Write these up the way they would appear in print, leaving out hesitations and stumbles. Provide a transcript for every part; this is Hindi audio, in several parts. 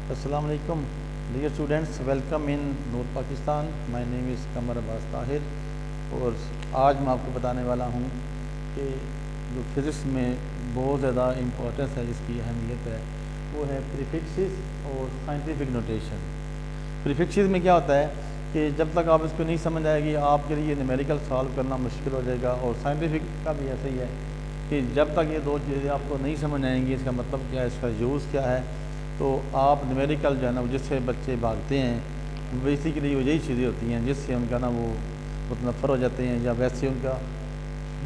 अस्सलाम वालेकुम dear students, welcome in Noor Pakistan. My name is Qamar Abbas Tahir और आज मैं आपको बताने वाला हूँ कि जो फिज़िक्स में बहुत ज़्यादा इम्पोर्टेंस है, जिसकी अहमियत है, वो है प्रीफिक्सेस और साइंटिफिक नोटेशन। प्रीफिक्सेस में क्या होता है कि जब तक आप इसको नहीं समझ आएगी आपके लिए न्यूमेरिकल सॉल्व करना मुश्किल हो जाएगा, और साइंटिफिक का भी ऐसा ही है कि जब तक ये दो चीज़ें आपको नहीं समझ आएंगी, इसका मतलब क्या है, इसका यूज़ क्या है, तो आप न्यूमेरिकल जो है ना, जिससे बच्चे भागते हैं, बेसिकली वो यही चीज़ें होती हैं जिससे उनका ना वो मुतनफ़र हो जाते हैं, या वैसे उनका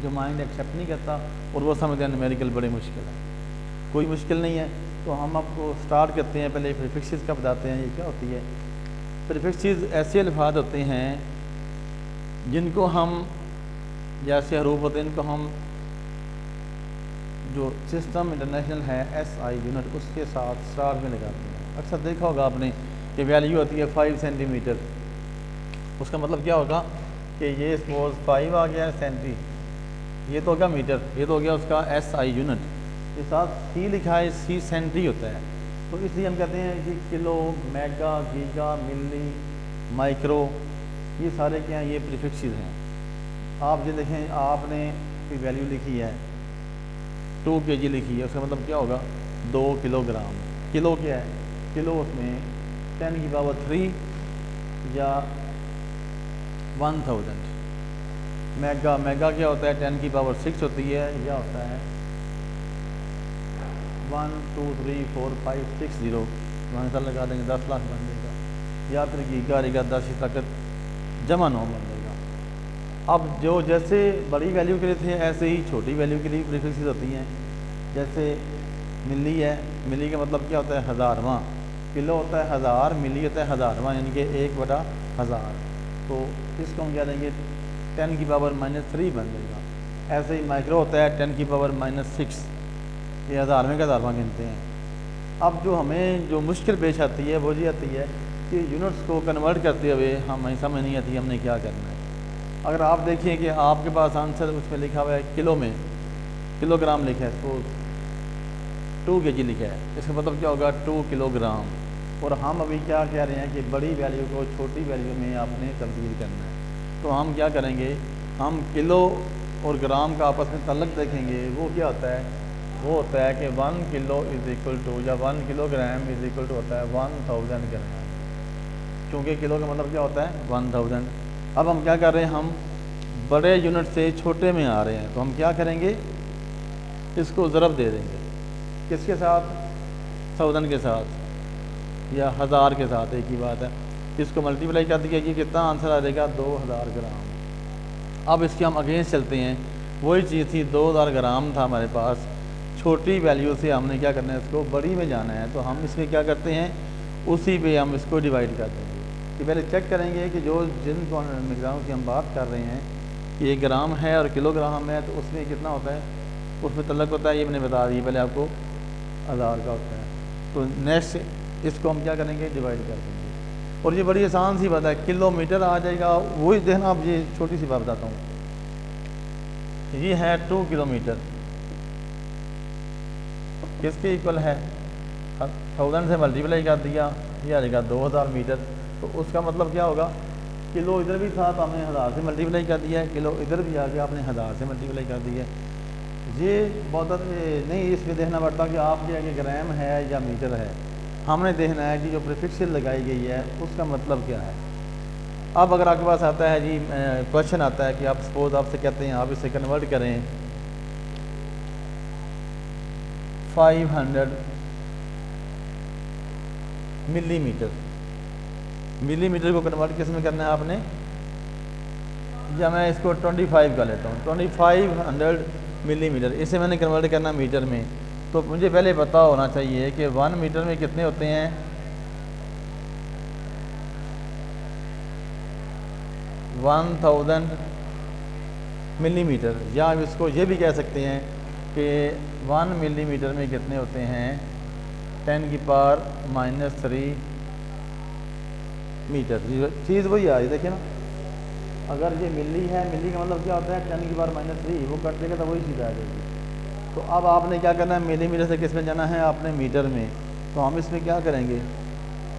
जो माइंड एक्सेप्ट नहीं करता और वो समझते हैं न्यूमेरिकल बड़े मुश्किल है। कोई मुश्किल नहीं है, तो हम आपको स्टार्ट करते हैं। पहले प्रीफिक्सेस का बताते हैं, ये क्या होती है। प्रीफिक्सेस ऐसे अल्फाज होते हैं जिनको हम, जैसे हरूफ होते हैं, इनको हम जो सिस्टम इंटरनेशनल है SI यूनिट, उसके साथ स्टार्ट में लगाते हैं। अक्सर देखा होगा आपने कि वैल्यू होती है 5 सेंटीमीटर। उसका मतलब क्या होगा कि ये सपोज 5 आ गया सेंटी, ये तो हो गया मीटर, ये तो हो गया उसका SI यूनिट। के साथ C लिखा है, C सेंटी होता है, तो इसलिए हम कहते हैं कि किलो, मेगा, गीगा, मिली, माइक्रो, ये सारे क्या हैं, ये प्रीफिक्सेस हैं। आप ये देखें, आपने कोई वैल्यू लिखी है 2 kg लिखी है, उसका मतलब क्या होगा 2 किलोग्राम। किलो क्या है, किलो उसमें 10 की पावर 3 या 1000। मेगा, मेगा क्या होता है, 10 की पावर 6 होती है, या होता है 1 2 3 4 5 6 0, वहाँ से लगा देंगे 10 लाख बन जाएगा। या फिर गीगा रहेगा 10 की ताकत जमा 9 बन जाएगा। अब जो जैसे बड़ी वैल्यू के लिए थे, ऐसे ही छोटी वैल्यू के लिए प्रीफिक्सेस होती हैं। जैसे मिली है, मिली का मतलब क्या होता है, हज़ारवां। किलो होता है 1000, मिली होता है हज़ारवां, यानी कि 1/1000। तो इसको हम क्या देंगे, 10 की पावर -3 बन जाएगा। ऐसे ही माइक्रो होता है 10 की पावर -6, ये हज़ारवें का हज़ारवां गिनते हैं। अब जो हमें जो मुश्किल पेश आती है वो ये आती है कि यूनिट्स को कन्वर्ट करते हुए हमें समझ नहीं आती हमने क्या करना है। अगर आप देखिए कि आपके पास आंसर उसमें लिखा हुआ है किलो में, किलोग्राम लिखा है, सपोज 2 kg लिखा है, इसका मतलब क्या होगा 2 किलोग्राम। और हम अभी क्या कह रहे हैं कि बड़ी वैल्यू को छोटी वैल्यू में आपने तब्दील करना है। तो हम क्या करेंगे, हम किलो और ग्राम का आपस में तल्लक देखेंगे। वो क्या होता है, वो होता है कि 1 किलो इज़ इक्वल टू, या 1 किलोग्राम इज़ इक्वल टू होता है 1000 ग्राम, क्योंकि किलो का मतलब क्या होता है 1000। अब हम क्या कर रहे हैं, हम बड़े यूनिट से छोटे में आ रहे हैं, तो हम क्या करेंगे, इसको ज़रब दे देंगे। किसके साथ, 1000 के साथ या 1000 के साथ, एक ही बात है। इसको मल्टीप्लाई कर दिया, कि कितना आंसर आ जाएगा 2000 ग्राम। अब इसके हम अगेंस्ट चलते हैं, वही चीज़ थी 2000 ग्राम था हमारे पास, छोटी वैल्यू से हमने क्या करना है, इसको बड़ी में जाना है। तो हम इसमें क्या करते हैं, उसी पे हम इसको डिवाइड कर देंगे। कि पहले चेक करेंगे कि जो जिन मिकदारों की हम बात कर रहे हैं, कि ये ग्राम है और किलोग्राम है, तो उसमें कितना होता है, उसमें तल्लक होता है, ये मैंने बता दी पहले आपको, 1000 का होता है। तो नेक्स्ट इसको हम क्या करेंगे, डिवाइड कर देंगे। और ये बड़ी आसान सी बात है, किलोमीटर आ जाएगा। वही देखना, अब ये छोटी सी बात बताता हूँ, ये है 2 किलोमीटर, किसके इक्वल है, 1000 से मल्टीप्लाई कर दिया, ये आ जाएगा 2000 मीटर। तो उसका मतलब क्या होगा, किलो इधर भी था तो हमने 1000 से मल्टीप्लाई कर दिया है, किलो इधर भी आ गया, आपने 1000 से मल्टीप्लाई कर दिया है। ये बहुत नहीं इसमें देखना पड़ता कि आप जो है कि ग्राम है या मीटर है, हमने देखना है कि जो प्रीफिक्स लगाई गई है उसका मतलब क्या है। अब अगर आपके पास आता है जी क्वेश्चन आता है कि आप सपोज आपसे कहते हैं आप इसे कन्वर्ट करें 500 मिलीमीटर। मिलीमीटर को कन्वर्ट किस में करना है आपने, या मैं इसको 25 का लेता हूँ, 2500 मिलीमीटर, इसे मैंने कन्वर्ट करना मीटर में। तो मुझे पहले पता होना चाहिए कि 1 मीटर में कितने होते हैं, 1000 मिलीमीटर। या आप इसको ये भी कह सकते हैं कि 1 मिलीमीटर में कितने होते हैं, 10 की पावर -3 मीटर। चीज़ वही आ रही, देखिए ना, अगर ये मिली है, मिली का मतलब क्या होता है, 10 की पावर -3, वो कट देगा तो वही चीज़ आ जाएगी। तो अब आपने क्या करना है, मिलीमीटर से किस में जाना है, आपने मीटर में। तो हम इसमें क्या करेंगे,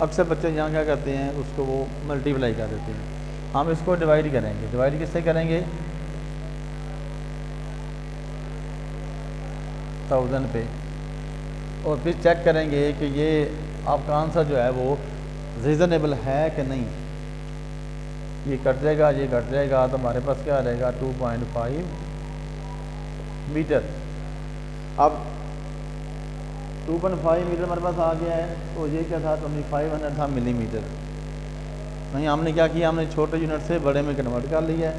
अक्सर बच्चे यहाँ क्या करते हैं, उसको वो मल्टीप्लाई कर देते हैं। हम इसको डिवाइड करेंगे। डिवाइड किससे करेंगे? 1000 पे, और फिर चेक करेंगे कि ये आपका आंसर जो है वो रीज़नेबल है कि नहीं। ये कट जाएगा, ये कट जाएगा, तो हमारे पास क्या आ जाएगा? 2.5 मीटर। अब 2.5 मीटर हमारे पास आ गया है, तो ये क्या था? 2500 था मिलीमीटर। नहीं, हमने क्या किया? हमने छोटे यूनिट से बड़े में कन्वर्ट कर लिया है।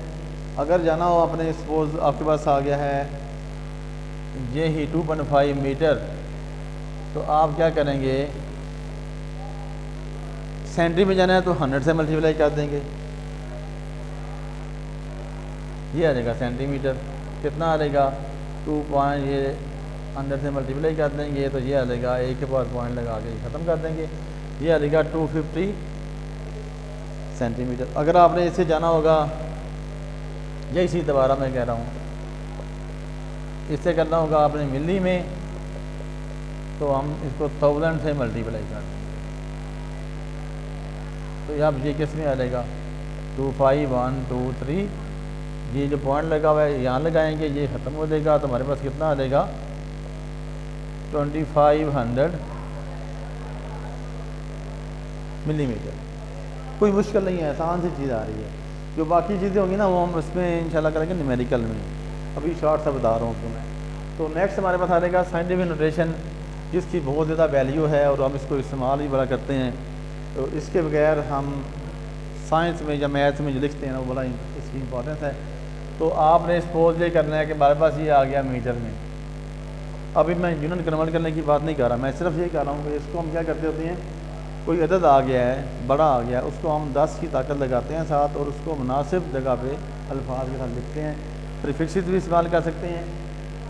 अगर जाना हो आपने, सपोज आपके पास आ गया है ये ही 2.5 मीटर, तो आप क्या करेंगे? सेंटी में जाना है तो 100 से मल्टीप्लाई कर देंगे, ये आ जाएगा सेंटीमीटर। कितना आ जाएगा? 2 पॉइंट, ये 100 से मल्टीप्लाई कर देंगे तो ये आ जाएगा, एक के बाद पॉइंट लगा के ख़त्म कर देंगे, ये आ जाएगा 250 सेंटीमीटर। अगर आपने इससे जाना होगा, यही चीज़ दोबारा मैं कह रहा हूँ, इससे करना होगा आपने मिली में, तो हम इसको 1000 से मल्टीप्लाई कर देंगे, तो अब ये किस में आ जाएगा? 2 5 1 2 3, ये जो पॉइंट लगा हुआ है यहाँ लगाएंगे, ये ख़त्म हो जाएगा, तो हमारे पास कितना आ जाएगा? 2500 मिलीमीटर। कोई मुश्किल नहीं है, आसान सी चीज़ आ रही है। जो बाकी चीज़ें होंगी ना, वो हम इसमें इंशाल्लाह करेंगे न्यूमेरिकल में। अभी शॉर्ट सा बता रहा हूँ आपको मैं। तो नेक्स्ट हमारे पास आ जाएगा साइंटिफिक नोटेशन, जिसकी बहुत ज़्यादा वैल्यू है और हम इसको इस्तेमाल भी बड़ा करते हैं। तो इसके बगैर हम साइंस में या मैथ्स में जो लिखते हैं ना, वो बड़ा इसकी इंपॉर्टेंस है। तो आपने सपोज ये करना है कि हमारे पास ये आ गया मीटर में। अभी मैं यूनिट कन्वर्ट करने की बात नहीं कर रहा, मैं सिर्फ ये कह रहा हूँ कि इसको हम क्या करते होते हैं, कोई अदद आ गया है, बड़ा आ गया है, उसको हम 10 की ताकत लगाते हैं साथ, और उसको मुनासिब जगह पे अल्फाज के साथ लिखते हैं। प्रीफिक्सेस भी इस्तेमाल कर सकते हैं,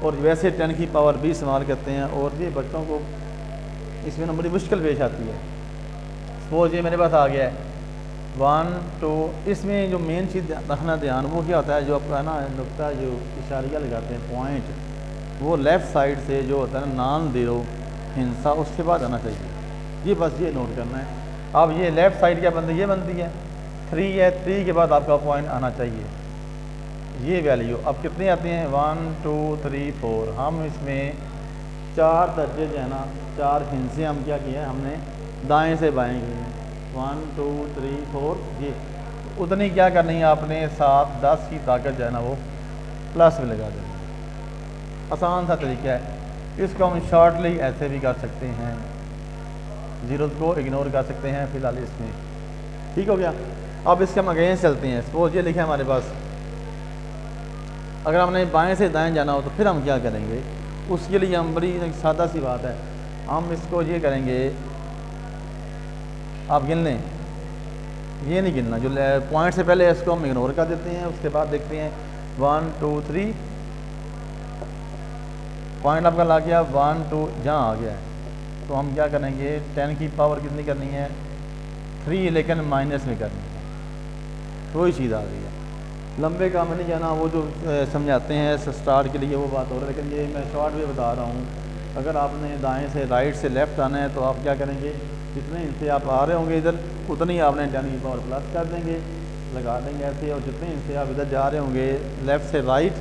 और वैसे 10 की पावर भी इस्तेमाल करते हैं। और ये बच्चों को इसमें ना बड़ी मुश्किल पेश आती है। सपोज ये मेरे पास आ गया है 1 2, इसमें जो मेन चीज़ रखना ध्यान, वो क्या होता है, जो आपका ना नुक्ता जो इशारिया लगाते हैं पॉइंट, वो लेफ़्ट साइड से जो होता है ना नॉन ज़ीरो हिंसा, उसके बाद आना चाहिए। ये बस ये नोट करना है। अब ये लेफ़्ट साइड क्या बनती है? ये बनती है 3 है, 3 के बाद आपका पॉइंट आना चाहिए, ये वैल्यू। अब कितने आते हैं? 1 2 3 4। हम इसमें 4 दर्जे जो है ना, 4 हिंसे हम क्या किए हैं, हमने दाएं से बाएं किए हैं। 1 2 3 4, ये उतनी क्या करनी है आपने, 7 10 की ताकत जो है ना वो प्लस में लगा देनी। आसान सा तरीका है। इसको हम शॉर्टली ऐसे भी कर सकते हैं, जीरो को इग्नोर कर सकते हैं फ़िलहाल इसमें। ठीक हो गया। अब इसके हम अगेंस्ट चलते हैं। सपोज ये लिखे हमारे पास, अगर हमने बाएं से दाएं जाना हो तो फिर हम क्या करेंगे? उसके लिए हम बड़ी सादा सी बात है, हम इसको ये करेंगे, आप गिन लें, ये नहीं गिनना, जो पॉइंट से पहले इसको हम इग्नोर कर देते हैं। उसके बाद देखते हैं 1 2 3, पॉइंट आपका ला गया 1 2, जहाँ आ गया है, तो हम क्या करेंगे? 10 की पावर कितनी करनी है? 3, लेकिन माइनस में करनी है, वही चीज़ आ गई है। लंबे काम में नहीं जाना, वो जो समझाते हैं स्टार्ट के लिए वो बात हो रहा है, लेकिन ये मैं शॉर्ट में बता रहा हूँ। अगर आपने दाएं से राइट से लेफ़्ट आना है, तो आप क्या करेंगे? जितने इनसे आप आ रहे होंगे इधर, उतनी ही आपने 10 की पावर प्लस कर देंगे, लगा देंगे ऐसे, और जितने इनसे आप इधर जा रहे होंगे लेफ़्ट से राइट,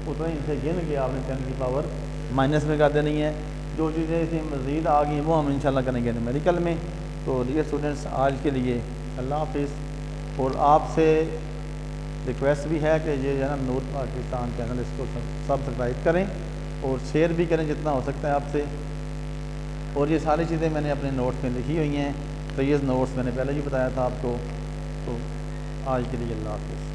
उतने इनसे गिन के आपने 10 की पावर माइनस में कर देनी है। जो चीज़ें इसी मज़ीद आ गई वो हम इंशाल्लाह करेंगे न्यूमेरिकल में। तो डियर स्टूडेंट्स, आज के लिए अल्लाह हाफिज़। और आपसे रिक्वेस्ट भी है कि ये जो है ना नूर पाकिस्तान चैनल, इसको सब्सक्राइब करें और शेयर भी करें जितना हो सकता है आपसे। और ये सारी चीज़ें मैंने अपने नोट्स में लिखी हुई हैं, तो ये नोट्स मैंने पहले ही बताया था आपको। तो आज के लिए अल्लाह हाफिज़।